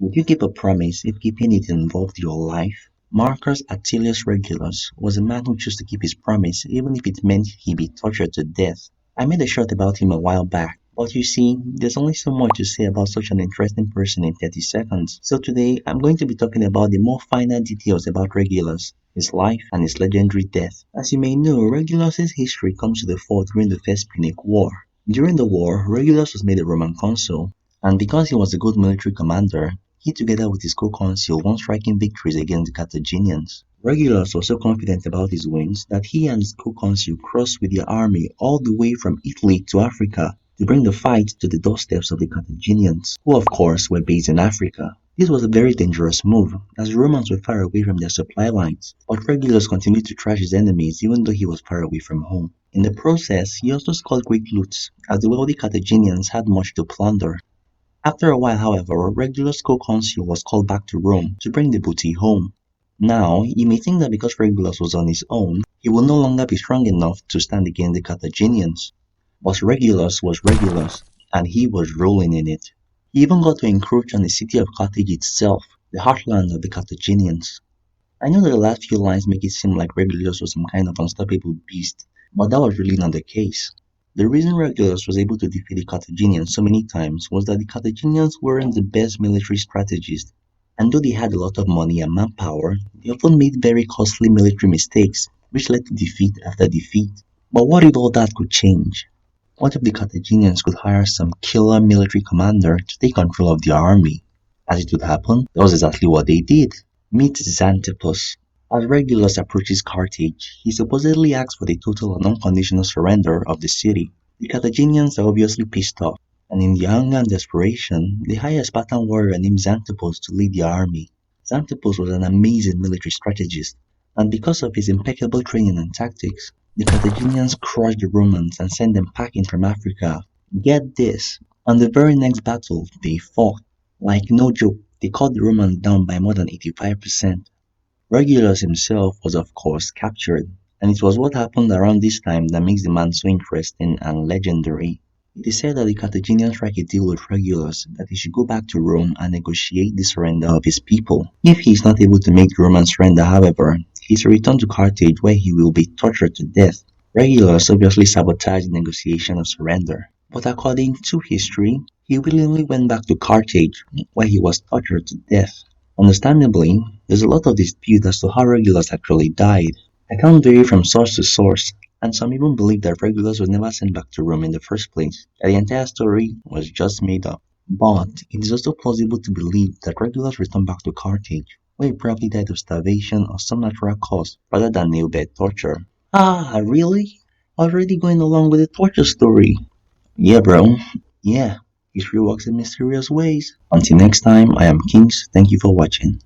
Would you keep a promise if keeping it involved your life? Marcus Atilius Regulus was a man who chose to keep his promise even if it meant he be tortured to death. I made a short about him a while back, but you see, there's only so much to say about such an interesting person in 30 seconds. So today, I'm going to be talking about the more finer details about Regulus, his life, and his legendary death. As you may know, Regulus's history comes to the fore during the First Punic War. During the war, Regulus was made a Roman consul, and because he was a good military commander, he together with his co-consul won striking victories against the Carthagenians. Regulus was so confident about his wins that he and his co-consul crossed with their army all the way from Italy to Africa to bring the fight to the doorsteps of the Carthaginians, who of course were based in Africa. This was a very dangerous move, as the Romans were far away from their supply lines, but Regulus continued to trash his enemies even though he was far away from home. In the process, he also scored great loot, as the wealthy Carthaginians had much to plunder. After a while, however, Regulus' co-consul was called back to Rome to bring the booty home. Now, you may think that because Regulus was on his own, he will no longer be strong enough to stand against the Carthaginians. But Regulus was Regulus, and he was rolling in it. He even got to encroach on the city of Carthage itself, the heartland of the Carthaginians. I know that the last few lines make it seem like Regulus was some kind of unstoppable beast, but that was really not the case. The reason Regulus was able to defeat the Carthaginians so many times was that the Carthaginians weren't the best military strategists, and though they had a lot of money and manpower, they often made very costly military mistakes, which led to defeat after defeat. But what if all that could change? What if the Carthaginians could hire some killer military commander to take control of their army? As it would happen, that was exactly what they did. Meet Xanthippus. As Regulus approaches Carthage, he supposedly asks for the total and unconditional surrender of the city. The Carthaginians are obviously pissed off, and in their anger and desperation, they hire a Spartan warrior named Xanthippus to lead their army. Xanthippus was an amazing military strategist, and because of his impeccable training and tactics, the Carthaginians crushed the Romans and sent them packing from Africa. Get this, on the very next battle, they fought. Like no joke, they cut the Romans down by more than 85%. Regulus himself was of course captured, and it was what happened around this time that makes the man so interesting and legendary. It is said that the Carthaginians struck a deal with Regulus that he should go back to Rome and negotiate the surrender of his people. If he is not able to make the Romans surrender, however, he is to return to Carthage where he will be tortured to death. Regulus obviously sabotaged the negotiation of surrender, but according to history, he willingly went back to Carthage where he was tortured to death. Understandably, there's a lot of dispute as to how Regulus actually died. Accounts vary from source to source, and some even believe that Regulus was never sent back to Rome in the first place, that the entire story was just made up. But it is also plausible to believe that Regulus returned back to Carthage, where he probably died of starvation or some natural cause rather than nail-bed torture. Ah, really? Already going along with the torture story? Yeah, bro. Yeah. History works in mysterious ways. Until next time, I am Kings. Thank you for watching.